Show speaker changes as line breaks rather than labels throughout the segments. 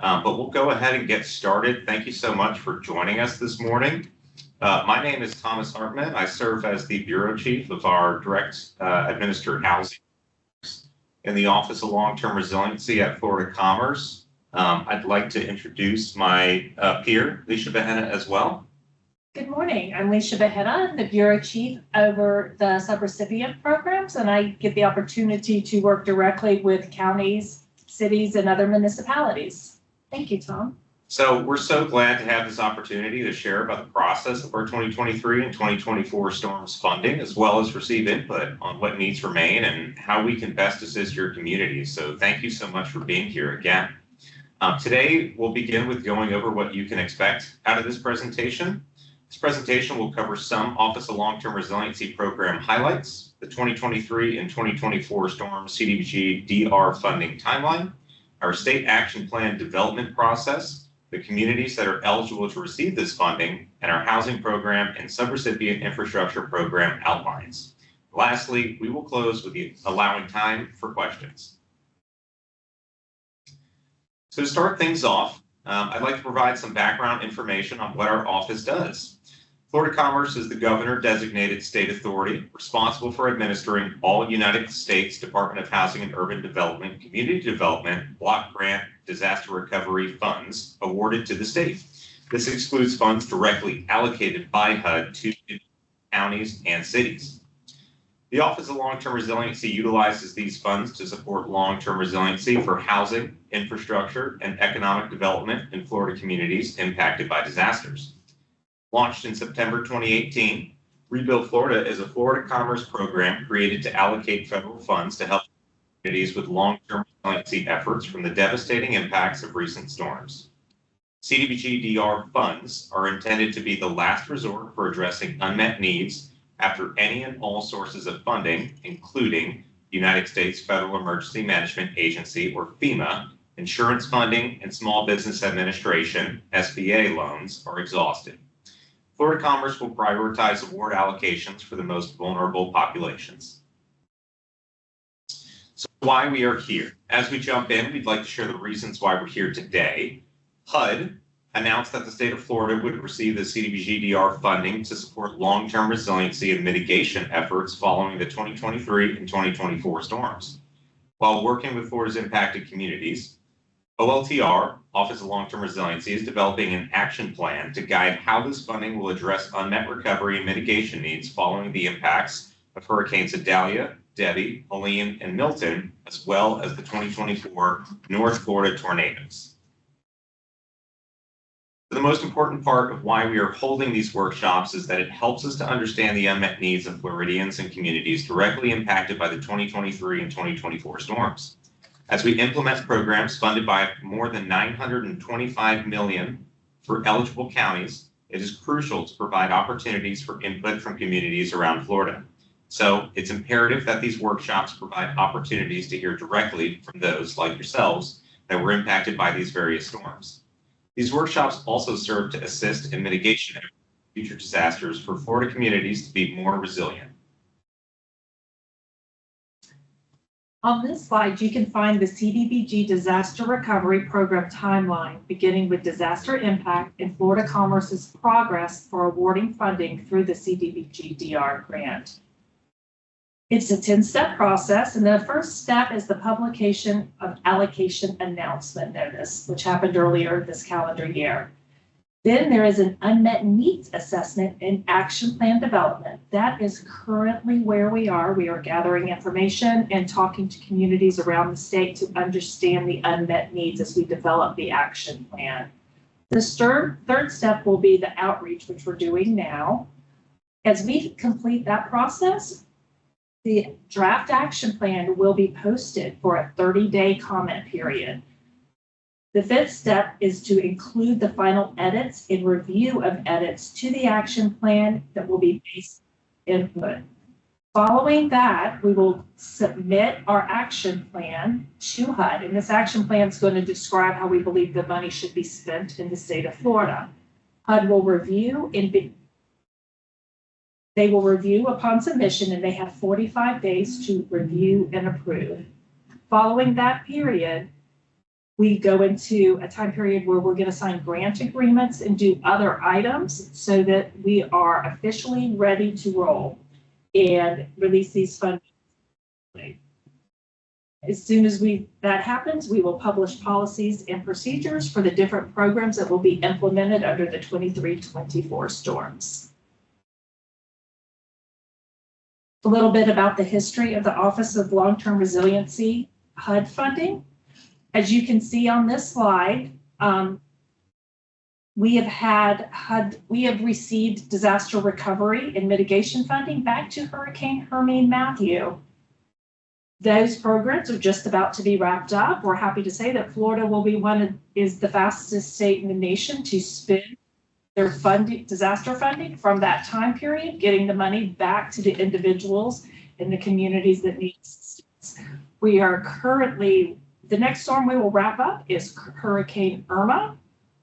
but we'll go ahead and get started. Thank you so much for joining us this morning. My name is Thomas Hartman. I serve as the Bureau Chief of our Direct Administered Housing in the Office of Long-Term Resiliency at FloridaCommerce. I'd like to introduce my peer, Leisha Behena, as well.
Good morning. I'm Leisha Behena, the Bureau Chief over the subrecipient programs, and I get the opportunity to work directly with counties, cities, and other municipalities. Thank you, Tom.
So we're so glad to have this opportunity to share about the process of our 2023 and 2024 storms funding, as well as receive input on what needs remain and how we can best assist your community. So thank you so much for being here again. Today, we'll begin with going over what you can expect out of this presentation. This presentation will cover some Office of Long-Term Resiliency Program highlights, the 2023 and 2024 storm CDBG DR funding timeline, our state action plan development process, the communities that are eligible to receive this funding, and our housing program and subrecipient infrastructure program outlines. Lastly, we will close with allowing time for questions. So to start things off, I'd like to provide some background information on what our office does. FloridaCommerce is the governor-designated state authority responsible for administering all United States Department of Housing and Urban Development, Community Development, Block Grant, Disaster Recovery funds awarded to the state. This excludes funds directly allocated by HUD to counties and cities. The Office of Long-Term Resiliency utilizes these funds to support long-term resiliency for housing, infrastructure, and economic development in Florida communities impacted by disasters. Launched in September 2018, Rebuild Florida is a FloridaCommerce program created to allocate federal funds to help communities with long-term resiliency efforts from the devastating impacts of recent storms. CDBG DR funds are intended to be the last resort for addressing unmet needs after any and all sources of funding, including the United States Federal Emergency Management Agency, or FEMA, insurance funding, and Small Business Administration, SBA loans, are exhausted. FloridaCommerce will prioritize award allocations for the most vulnerable populations. So why we are here. As we jump in, we'd like to share the reasons why we're here today. HUD announced that the state of Florida would receive the CDBG DR funding to support long-term resiliency and mitigation efforts following the 2023 and 2024 storms. While working with Florida's impacted communities, OLTR, Office of Long-Term Resiliency, is developing an action plan to guide how this funding will address unmet recovery and mitigation needs following the impacts of Hurricanes Idalia, Debby, Helene, and Milton, as well as the 2024 North Florida tornadoes. The most important part of why we are holding these workshops is that it helps us to understand the unmet needs of Floridians and communities directly impacted by the 2023 and 2024 storms. As we implement programs funded by more than $925 million for eligible counties, it is crucial to provide opportunities for input from communities around Florida. So it's imperative that these workshops provide opportunities to hear directly from those like yourselves that were impacted by these various storms. These workshops also serve to assist in mitigation of future disasters for Florida communities to be more resilient.
On this slide, you can find the CDBG Disaster Recovery Program timeline, beginning with disaster impact and FloridaCommerce's progress for awarding funding through the CDBG DR grant. It's a 10-step process, and the first step is the publication of allocation announcement notice, which happened earlier this calendar year. Then there is an unmet needs assessment and action plan development. That is currently where we are. We are gathering information and talking to communities around the state to understand the unmet needs as we develop the action plan. The third step will be the outreach, which we're doing now. As we complete that process, the draft action plan will be posted for a 30-day comment period. The fifth step is to include the final edits and review of edits to the action plan that will be based on input. Following that, we will submit our action plan to HUD, and this action plan is going to describe how we believe the money should be spent in the state of Florida. HUD will review and they will review upon submission, and they have 45 days to review and approve. Following that period, We go into a time period where we're going to sign grant agreements and do other items so that we are officially ready to roll and release these funds. As soon as that happens, we will publish policies and procedures for the different programs that will be implemented under the 23-24 storms. A little bit about the history of the Office of Long-Term Resiliency HUD funding. As you can see on this slide, we have received disaster recovery and mitigation funding back to Hurricane Hermine Matthew. Those programs are just about to be wrapped up. We're happy to say that Florida will be is the fastest state in the nation to spend their disaster funding from that time period, getting the money back to the individuals and the communities that need assistance. We are currently, the next storm we will wrap up is Hurricane Irma,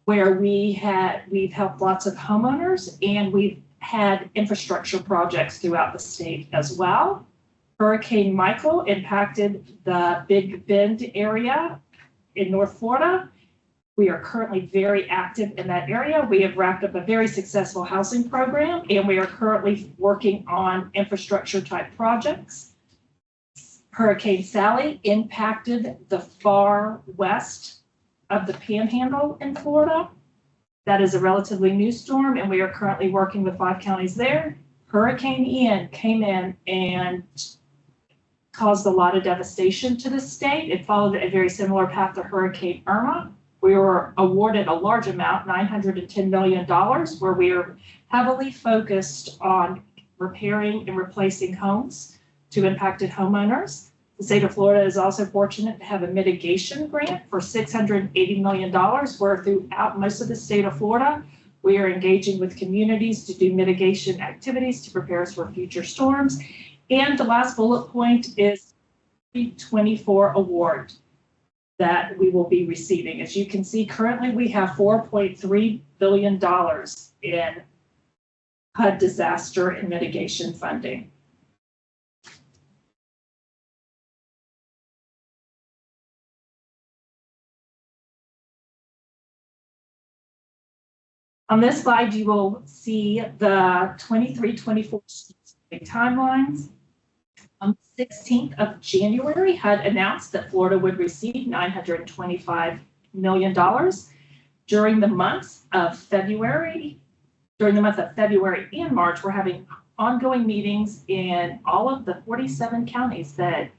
where we've helped lots of homeowners and we've had infrastructure projects throughout the state as well. Hurricane Michael impacted the Big Bend area in North Florida. We are currently very active in that area. We have wrapped up a very successful housing program, and we are currently working on infrastructure type projects. Hurricane Sally impacted the far west of the Panhandle in Florida. That is a relatively new storm, and we are currently working with 5 counties there. Hurricane Ian came in and caused a lot of devastation to the state. It followed a very similar path to Hurricane Irma. We were awarded a large amount, $910 million, where we are heavily focused on repairing and replacing homes to impacted homeowners. The state of Florida is also fortunate to have a mitigation grant for $680 million, where throughout most of the state of Florida, we are engaging with communities to do mitigation activities to prepare us for future storms. And the last bullet point is the 24 award that we will be receiving. As you can see, currently we have $4.3 billion in HUD disaster and mitigation funding. On this slide, you will see the 23-24 timelines. On the 16th of January, HUD announced that Florida would receive $925 million. During the months of February and March, we're having ongoing meetings in all of the 47 counties that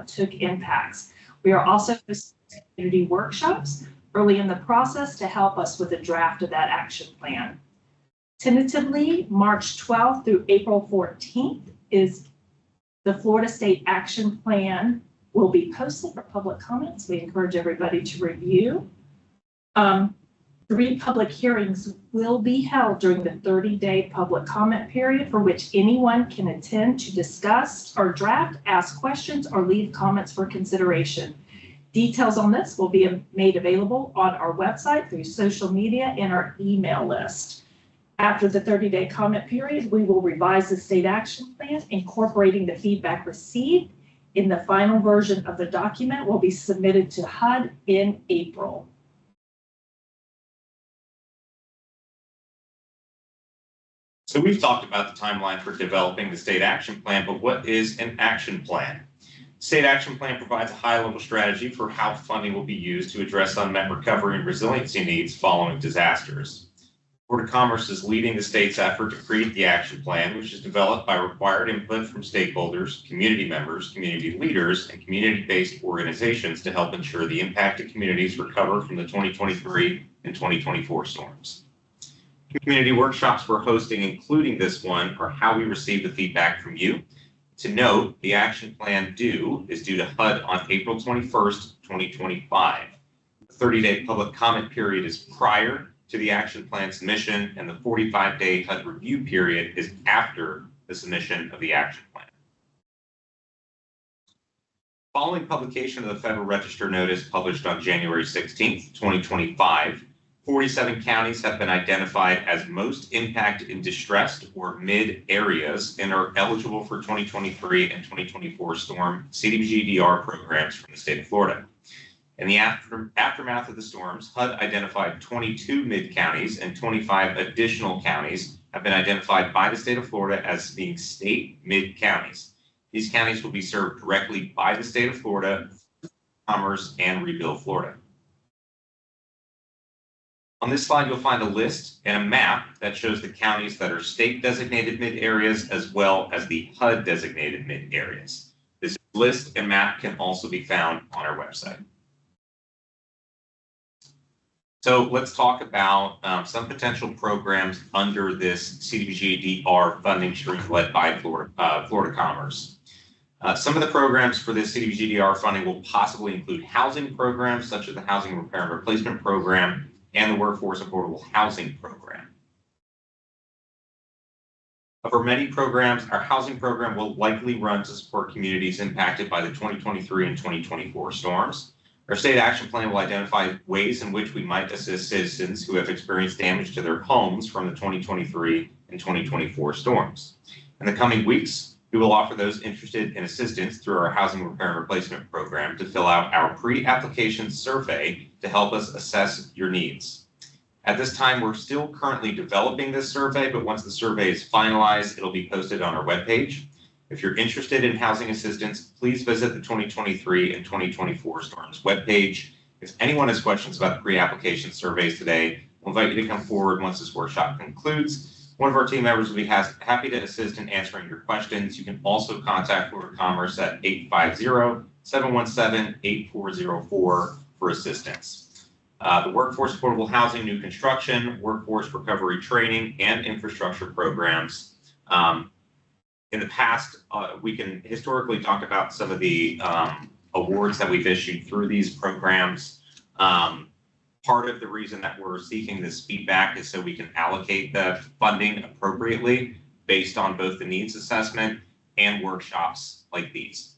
took impacts. We are also hosting community workshops early in the process to help us with the draft of that action plan. Tentatively, March 12th through April 14th is the Florida State Action Plan will be posted for public comments. We encourage everybody to review. 3 public hearings will be held during the 30-day public comment period, for which anyone can attend to discuss or draft, ask questions, or leave comments for consideration. Details on this will be made available on our website, through social media, and our email list. After the 30-day comment period, we will revise the state action plan, incorporating the feedback received. In the final version of the document will be submitted to HUD in April.
So we've talked about the timeline for developing the state action plan, but what is an action plan? State action plan provides a high-level strategy for how funding will be used to address unmet recovery and resiliency needs following disasters. FloridaCommerce is leading the state's effort to create the action plan, which is developed by required input from stakeholders, community members, community leaders, and community-based organizations to help ensure the impacted communities recover from the 2023 and 2024 storms. Community workshops we're hosting, including this one, are how we receive the feedback from you. To note, the action plan is due to HUD on April 21st, 2025. The 30-day public comment period is prior to the action plan submission, and the 45-day HUD review period is after the submission of the action plan. Following publication of the Federal Register notice published on January 16th, 2025, 47 counties have been identified as most impacted in distressed or mid areas and are eligible for 2023 and 2024 storm CDBG-DR programs from the state of Florida. In the aftermath of the storms, HUD identified 22 mid-counties and 25 additional counties have been identified by the state of Florida as being state mid-counties. These counties will be served directly by the state of Florida, Commerce, and Rebuild Florida. On this slide, you'll find a list and a map that shows the counties that are state-designated mid-areas as well as the HUD-designated mid-areas. This list and map can also be found on our website. So let's talk about some potential programs under this CDBG-DR funding stream led by FloridaCommerce. Some of the programs for this CDBG-DR funding will possibly include housing programs such as the Housing Repair and Replacement Program and the Workforce Affordable Housing Program. For many programs, our housing program will likely run to support communities impacted by the 2023 and 2024 storms. Our state action plan will identify ways in which we might assist citizens who have experienced damage to their homes from the 2023 and 2024 storms. In the coming weeks, we will offer those interested in assistance through our Housing Repair and Replacement Program to fill out our pre-application survey to help us assess your needs. At this time, we're still currently developing this survey, but once the survey is finalized, it'll be posted on our webpage. If you're interested in housing assistance, please visit the 2023 and 2024 storms webpage. If anyone has questions about the pre-application surveys today, we'll invite you to come forward once this workshop concludes. One of our team members will be happy to assist in answering your questions. You can also contact FloridaCommerce at 850-717-8404 for assistance. The Workforce Affordable Housing New Construction, Workforce Recovery Training, and Infrastructure programs. In the past, we can historically talk about some of the awards that we've issued through these programs. Part of the reason that we're seeking this feedback is so we can allocate the funding appropriately based on both the needs assessment and workshops like these.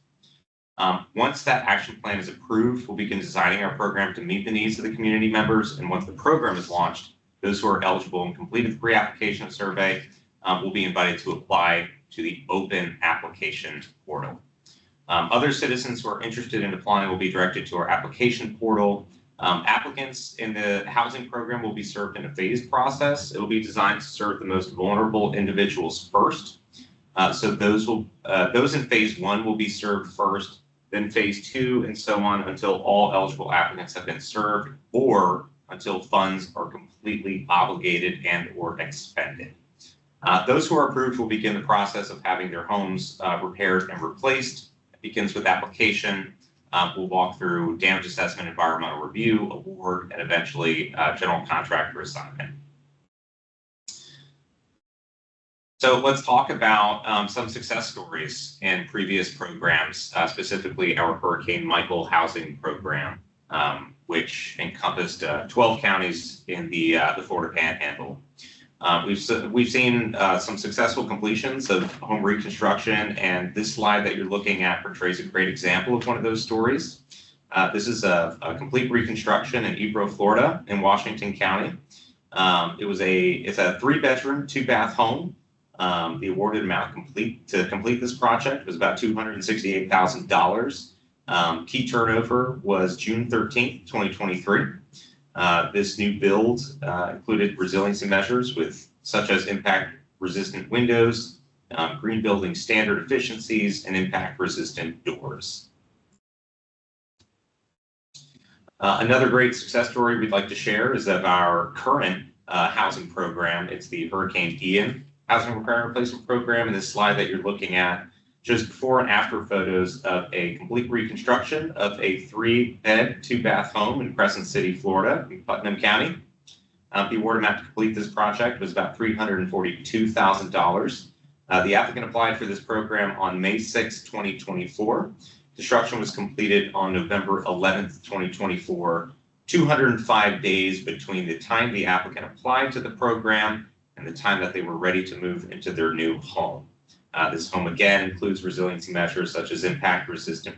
Once that action plan is approved, we'll begin designing our program to meet the needs of the community members. And once the program is launched, those who are eligible and completed the pre-application survey will be invited to apply to the open application portal. Other citizens who are interested in applying will be directed to our application portal. Applicants in the housing program will be served in a phased process. It will be designed to serve the most vulnerable individuals first. So those in phase one will be served first, then phase two, and so on until all eligible applicants have been served or until funds are completely obligated and or expended. Those who are approved will begin the process of having their homes repaired and replaced. It begins with application. We'll walk through damage assessment, environmental review, award, and eventually general contractor assignment. So let's talk about some success stories in previous programs, specifically our Hurricane Michael housing program, which encompassed 12 counties in the Florida Panhandle. We've seen some successful completions of home reconstruction, and this slide that you're looking at portrays a great example of one of those stories. This is a complete reconstruction in Ebro, Florida, in Washington County. It's a 3-bedroom, 2-bath home. The awarded amount to complete this project was about $268,000. Key turnover was June 13th, 2023. This new build included resiliency measures such as impact-resistant windows, green building standard efficiencies, and impact-resistant doors. Another great success story we'd like to share is of our current housing program. It's the Hurricane Ian Housing Repair and Replacement Program. In this slide that you're looking at, just before and after photos of a complete reconstruction of a 3-bed, 2-bath home in Crescent City, Florida, in Putnam County. The award amount to complete this project was about $342,000. The applicant applied for this program on May 6, 2024. Construction was completed on November 11th, 2024, 205 days between the time the applicant applied to the program and the time that they were ready to move into their new home. This home again includes resiliency measures such as impact-resistant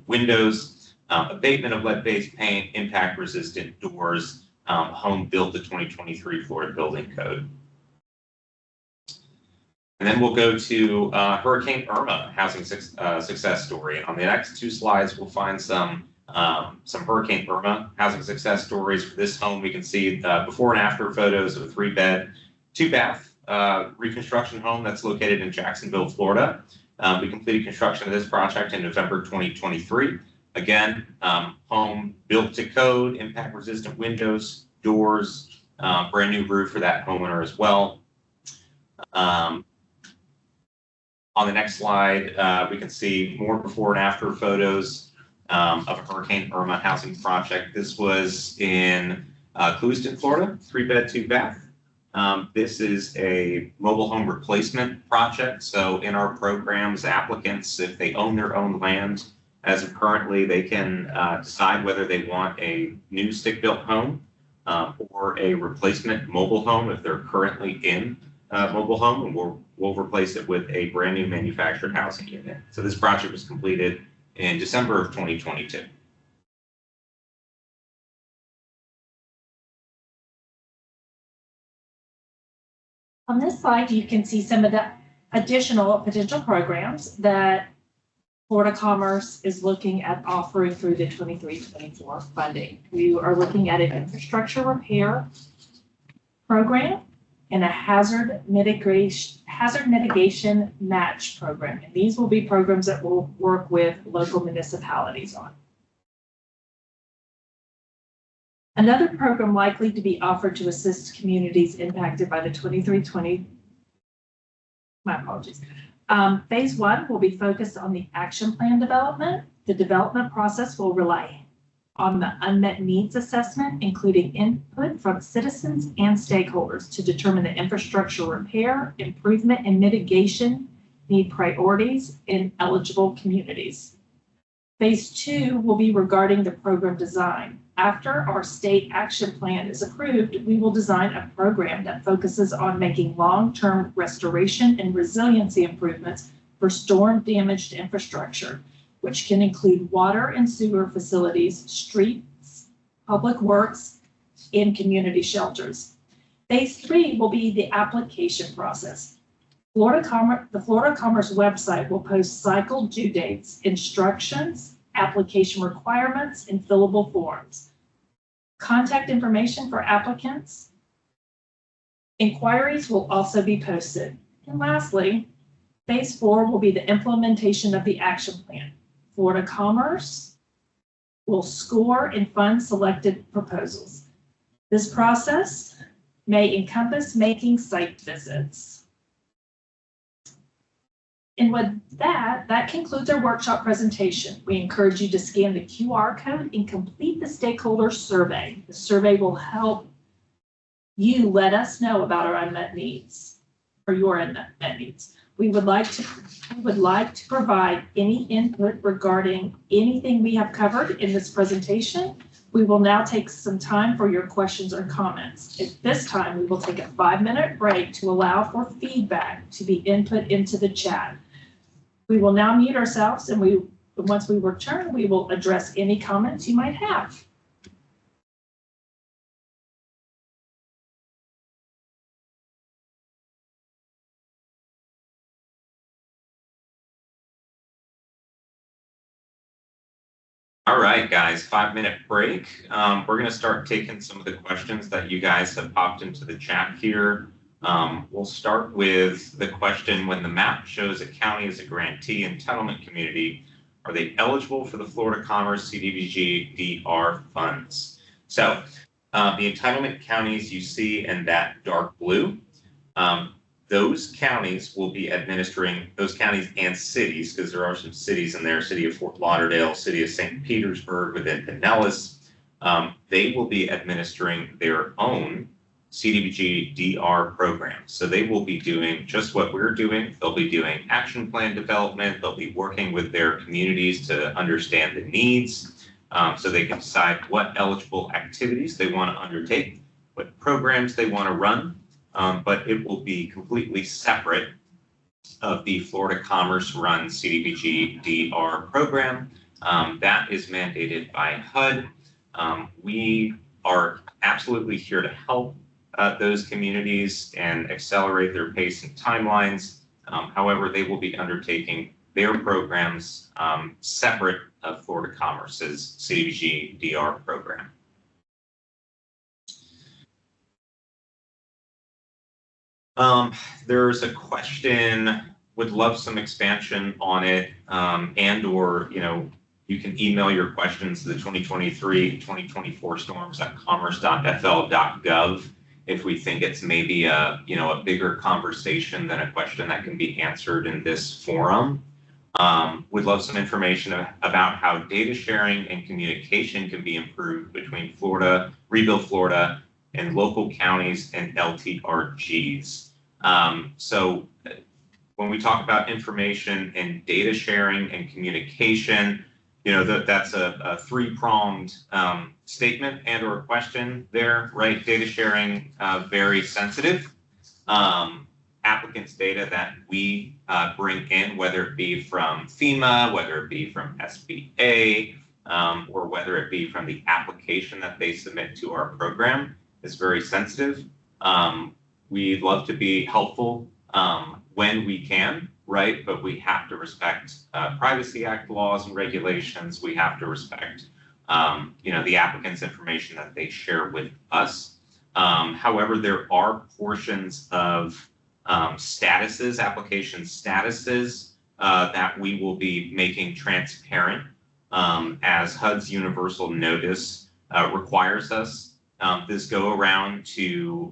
windows, abatement of lead-based paint, impact-resistant doors, home built to 2023 Florida Building Code. And then we'll go to Hurricane Irma housing success story. On the next 2 slides, we'll find some Some Hurricane Irma housing success stories. For this home, we can see before and after photos of a 3-bed, 2-bath reconstruction home that's located in Jacksonville, Florida. We completed construction of this project in November 2023. Again, home built to code, impact resistant windows, doors, brand new roof for that homeowner as well. On the next slide, we can see more before and after photos of a Hurricane Irma housing project. This was in Clewiston, Florida, 3-bed, 2-bath. This is a mobile home replacement project. So in our programs, applicants, if they own their own land, as of currently, they can decide whether they want a new stick-built home or a replacement mobile home if they're currently in a mobile home, and we'll replace it with a brand new manufactured housing unit. So this project was completed in December of 2022.
On this slide, you can see some of the additional potential programs that FloridaCommerce is looking at offering through the 23-24 funding. We are looking at an infrastructure repair program and a hazard mitigation match program. And these will be programs that we'll work with local municipalities on. Another program likely to be offered to assist communities impacted by the 23-20, my apologies. Phase 1 will be focused on the action plan development. The development process will rely on the unmet needs assessment, including input from citizens and stakeholders to determine the infrastructure repair, improvement, and mitigation need priorities in eligible communities. Phase 2 will be regarding the program design. After our state action plan is approved, we will design a program that focuses on making long-term restoration and resiliency improvements for storm-damaged infrastructure, which can include water and sewer facilities, streets, public works, and community shelters. Phase 3 will be the application process. The FloridaCommerce website will post cycle due dates, instructions, application requirements, and fillable forms. Contact information for applicants. Inquiries will also be posted. And lastly, Phase 4 will be the implementation of the action plan. FloridaCommerce will score and fund selected proposals. This process may encompass making site visits. And with that concludes our workshop presentation. We encourage you to scan the QR code and complete the stakeholder survey. The survey will help you let us know about our unmet needs, or your unmet needs. We would like to provide any input regarding anything we have covered in this presentation. We will now take some time for your questions or comments. At this time, we will take a 5-minute break to allow for feedback to be input into the chat. We will now mute ourselves, and once we return, we will address any comments you might have.
All right, guys, 5-minute break. We're going to start taking some of the questions that you guys have popped into the chat here. We'll start with the question: when the map shows a county as a grantee entitlement community, are they eligible for the FloridaCommerce CDBG DR funds? So the entitlement counties you see in that dark blue, those counties will be administering, those counties and cities, because there are some cities in there, city of Fort Lauderdale, city of St. Petersburg within Pinellas, they will be administering their own CDBG DR programs. So they will be doing just what we're doing. They'll be doing action plan development. They'll be working with their communities to understand the needs so they can decide what eligible activities they want to undertake, what programs they want to run, but it will be completely separate of the FloridaCommerce run CDBG DR program. That is mandated by HUD. We are absolutely here to help those communities and accelerate their pace and timelines. However, they will be their programs separate of Florida Commerce's CDBG DR program. There's a question, would love some expansion on it, and or, you can email your questions to the 2023-2024 storms at commerce.fl.gov if we think it's maybe a bigger conversation than a question that can be answered in this forum. We'd love some information about how data sharing and communication can be improved between Florida, Rebuild Florida, and local counties and LTRGs. So when we talk about information and data sharing and communication, that's a three-pronged statement and or question there, right? Data sharing, very sensitive. Applicants' data that we bring in, whether it be from FEMA, whether it be from SBA, or whether it be from the application that they submit to our program, is very sensitive. We'd love to be helpful when we can, right? But we have to respect Privacy Act laws and regulations. We have to respect, the applicant's information that they share with us. However, there are portions of statuses, application statuses, that we will be making transparent as HUD's universal notice requires us. This go around to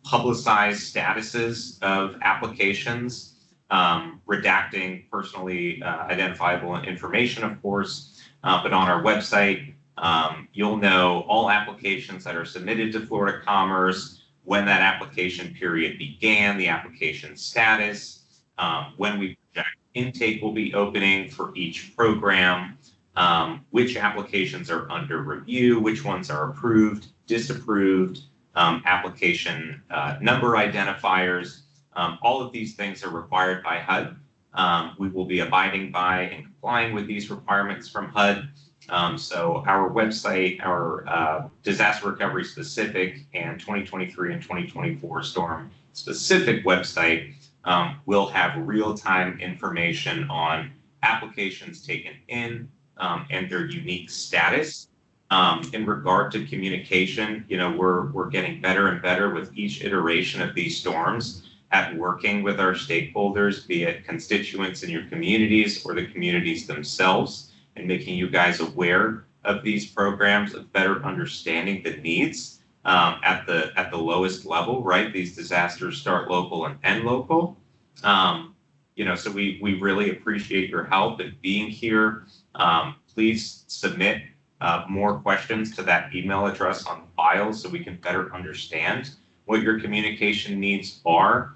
publicize statuses of applications, redacting personally identifiable information, of course, but on our website, you'll know all applications that are submitted to Florida Commerce, when that application period began, the application status, when we project intake will be opening for each program, which applications are under review, which ones are approved, disapproved, application number identifiers. All of these things are required by HUD. We will be abiding by and complying with these requirements from HUD. So our website, our disaster recovery specific and 2023 and 2024 storm specific website will have real-time information on applications taken in and their unique status. In regard to communication, we're getting better and better with each iteration of these storms at working with our stakeholders, be it constituents in your communities or the communities themselves, and making you guys aware of these programs, of better understanding the needs at the lowest level, right? These disasters start local and end local. So we really appreciate your help in being here. Please submit more questions to that email address on file so we can better understand what your communication needs are.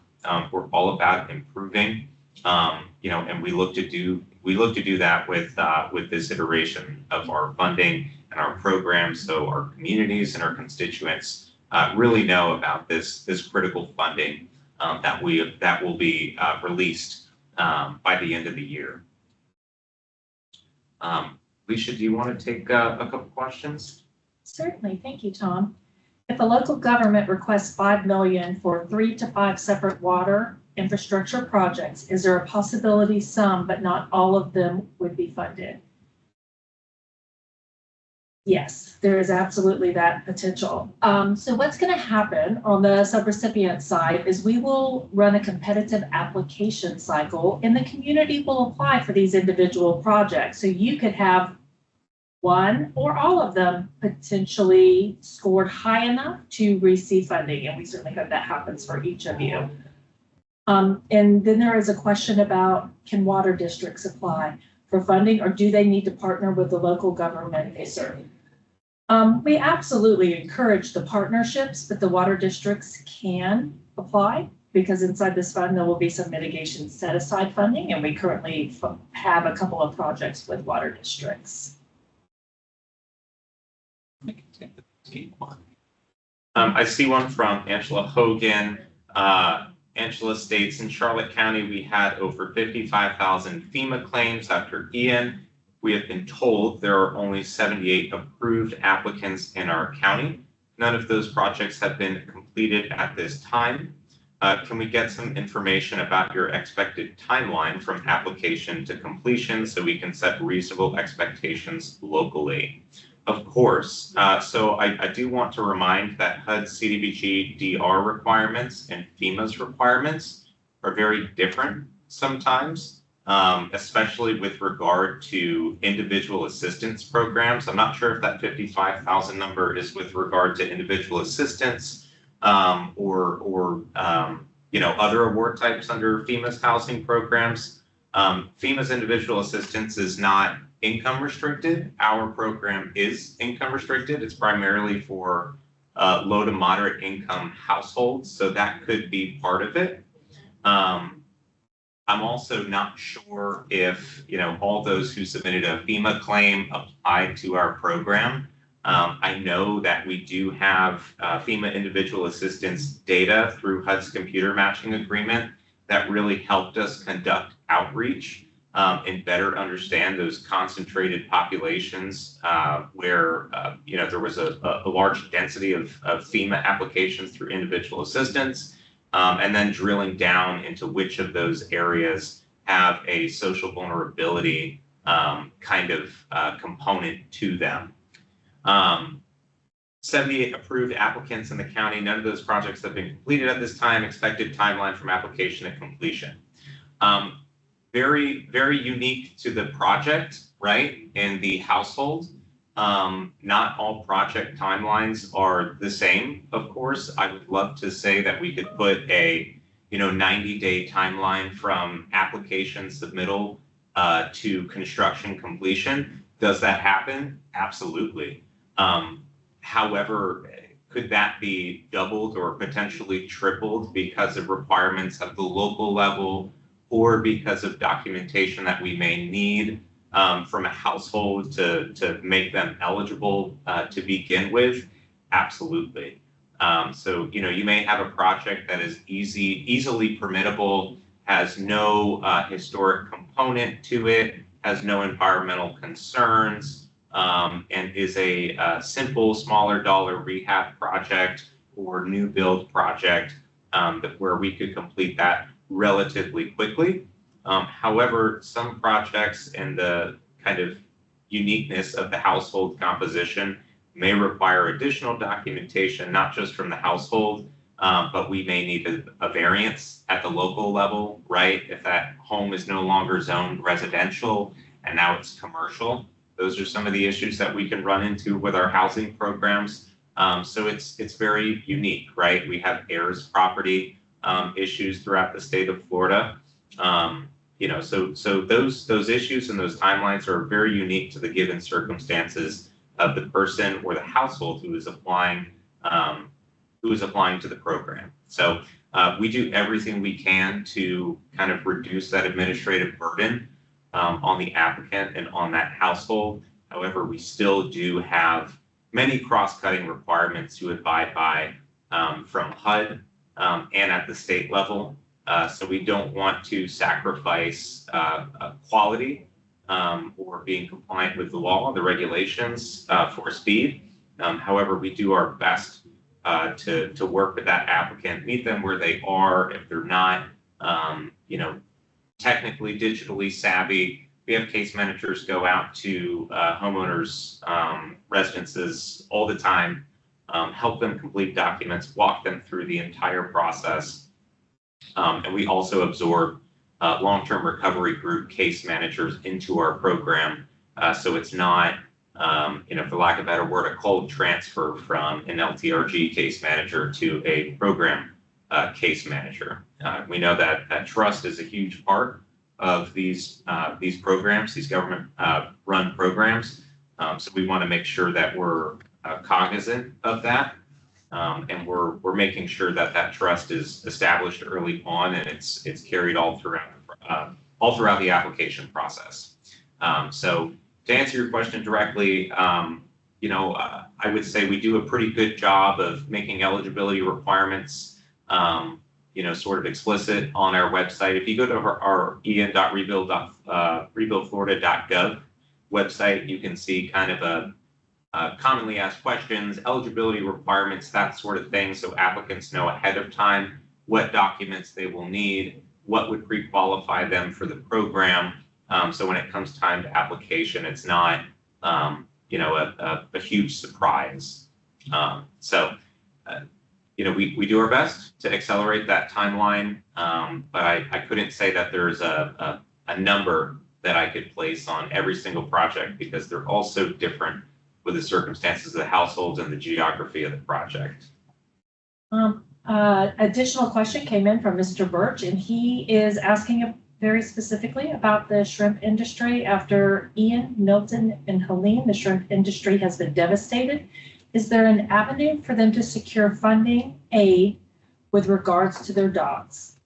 We're all about improving, and we look to do that with this iteration of our funding and our programs, so our communities and our constituents really know about this critical funding that will be released by the end of the year. Alicia, do you want to take a couple questions?
Certainly, thank you, Tom. If a local government requests $5 million for 3 to 5 separate water infrastructure projects, is there a possibility some, but not all of them, would be funded? Yes, there is absolutely that potential. So what's going to happen on the subrecipient side is we will run a competitive application cycle, and the community will apply for these individual projects. So you could have one or all of them potentially scored high enough to receive funding, and we certainly hope that happens for each of you. And then there is a question about, can water districts apply for funding, or do they need to partner with the local government they serve? We absolutely encourage the partnerships, but the water districts can apply because inside this fund there will be some mitigation set aside funding, and we currently have a couple of projects with water districts.
I see one from Angela Hogan. Angela states, in Charlotte County, we had over 55,000 FEMA claims after Ian. We have been told there are only 78 approved applicants in our county. None of those projects have been completed at this time. Can we get some information about your expected timeline from application to completion so we can set reasonable expectations locally? Of course. So I do want to remind that HUD's CDBG DR requirements and FEMA's requirements are very different sometimes, especially with regard to individual assistance programs. I'm not sure if that 55,000 number is with regard to individual assistance or other award types under FEMA's housing programs. FEMA's individual assistance is not income restricted. Our program is income restricted. It's primarily for low to moderate income households, so that could be part of it. I'm also not sure if all those who submitted a FEMA claim applied to our program. I know that we do have FEMA individual assistance data through HUD's computer matching agreement that really helped us conduct outreach and better understand those concentrated populations where there was a large density of FEMA applications through individual assistance, and then drilling down into which of those areas have a social vulnerability component to them. 78 approved applicants in the county. None of those projects have been completed at this time. Expected timeline from application to completion. Very, very unique to the project, right? And the household. Not all project timelines are the same, of course. I would love to say that we could put a 90-day timeline from application submittal to construction completion. Does that happen? Absolutely. However, could that be doubled or potentially tripled because of requirements at the local level or because of documentation that we may need from a household to make them eligible to begin with? Absolutely. So, you may have a project that is easily permittable, has no historic component to it, has no environmental concerns, and is a simple, smaller dollar rehab project or new build project where we could complete that relatively quickly. However, some projects and the kind of uniqueness of the household composition may require additional documentation, not just from the household, but we may need a variance at the local level, right? If that home is no longer zoned residential and now it's commercial. Those are some of the issues that we can run into with our housing programs. So it's very unique, right? We have heirs property issues throughout the state of Florida. So those issues and those timelines are very unique to the given circumstances of the person or the household who is applying to the program. So we do everything we can to kind of reduce that administrative burden on the applicant and on that household. However, we still do have many cross-cutting requirements to abide by from HUD and at the state level. So we don't want to sacrifice quality or being compliant with the law, the regulations for speed. However, we do our best to work with that applicant, meet them where they are. If they're not, technically digitally savvy, we have case managers go out to homeowners' residences all the time, help them complete documents, walk them through the entire process. And we also absorb long-term recovery group case managers into our program. So it's not, for lack of a better word, a cold transfer from an LTRG case manager to a program case manager. We know that trust is a huge part of these programs, these government run programs. So we want to make sure that we're cognizant of that. And we're making sure that trust is established early on and it's carried all throughout the application process. So to answer your question directly, I would say we do a pretty good job of making eligibility requirements, sort of explicit on our website. If you go to our en.rebuildflorida.gov website, you can see kind of commonly asked questions, eligibility requirements, that sort of thing, so applicants know ahead of time what documents they will need, what would pre-qualify them for the program. So when it comes time to application, it's not, you know, a huge surprise. You know, we do our best to accelerate that timeline, but I couldn't say that there's a number that I could place on every single project because they're all so different with the circumstances of the households and the geography of the project.
Additional question came in from Mr. Birch, and he is asking very specifically about the shrimp industry. After Ian, Milton, and Helene, the shrimp industry has been devastated. Is there an avenue for them to secure funding aid with regards to their docks?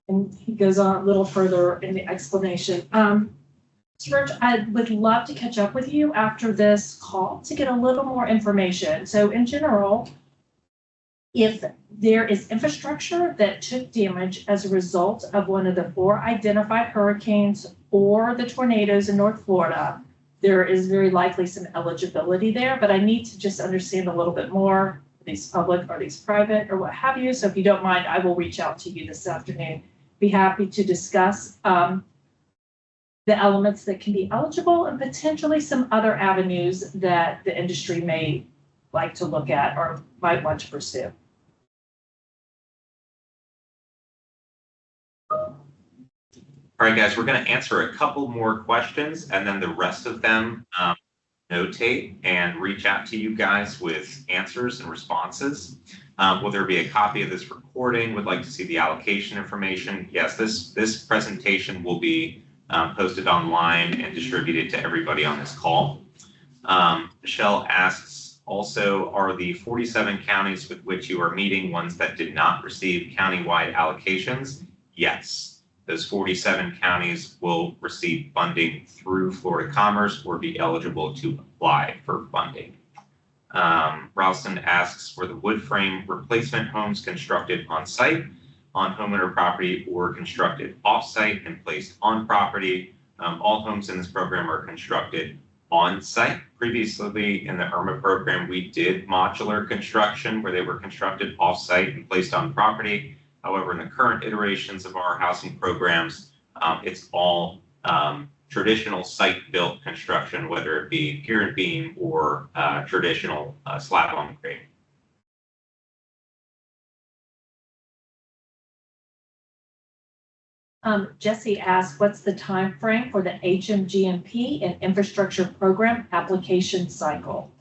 And he goes on a little further in the explanation. Mr. Birch, I would love to catch up with you after this call to get a little more information. So in general, if there is infrastructure that took damage as a result of one of the 4 identified hurricanes or the tornadoes in North Florida, there is very likely some eligibility there, but I need to just understand a little bit more. Are these public, are these private, or what have you? So if you don't mind, I will reach out to you this afternoon. Be happy to discuss the elements that can be eligible and potentially some other avenues that the industry may like to look at or might want to pursue.
All right, guys, we're going to answer a couple more questions, and then the rest of them notate and reach out to you guys with answers and responses. Will there be a copy of this recording? Would like to see the allocation information? Yes, this presentation will be posted online and distributed to everybody on this call. Michelle asks, also, are the 47 counties with which you are meeting ones that did not receive countywide allocations? Yes. Those 47 counties will receive funding through FloridaCommerce or be eligible to apply for funding. Ralston asks, were the wood frame replacement homes constructed on site, on homeowner property, or constructed off site and placed on property? All homes in this program are constructed on site. Previously in the IRMA program, we did modular construction where they were constructed off site and placed on property. However, in the current iterations of our housing programs, it's all traditional site-built construction, whether it be pier and beam or traditional slab on grade.
Jesse asked, what's the time frame for the HMGMP and infrastructure program application cycle?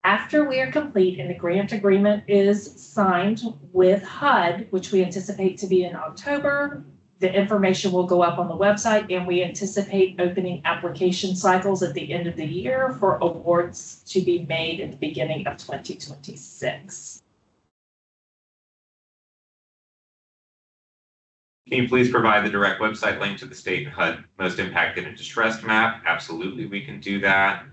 After we are complete and the grant agreement is signed with HUD, which we anticipate to be in October, the information will go up on the website, and we anticipate opening application cycles at the end of the year for awards to be made at the beginning of 2026.
Can you please provide the direct website link to the state HUD most impacted and distressed map? Absolutely, we can do that.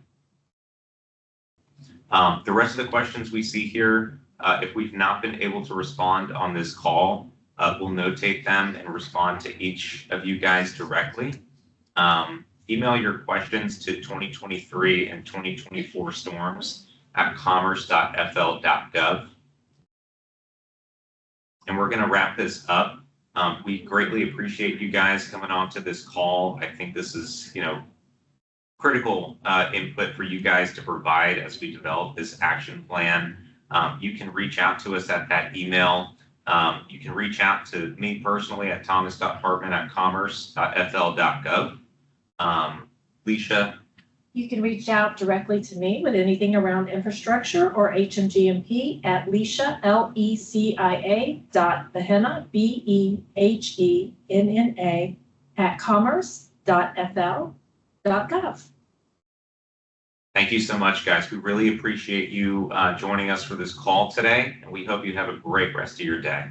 The rest of the questions we see here, if we've not been able to respond on this call, we'll notate them and respond to each of you guys directly. Email your questions to 2023 and 2024 storms at commerce.fl.gov. And we're going to wrap this up. We greatly appreciate you guys coming on to this call. I think this is, critical input for you guys to provide as we develop this action plan. You can reach out to us at that email. You can reach out to me personally at thomas.hartman@commerce.fl.gov. Leisha.
You can reach out directly to me with anything around infrastructure or HMGMP at Leisha, LECIA.Behenna, BEHENNA @commerce.fl.gov.
Thank you so much, guys. We really appreciate you joining us for this call today, and we hope you have a great rest of your day.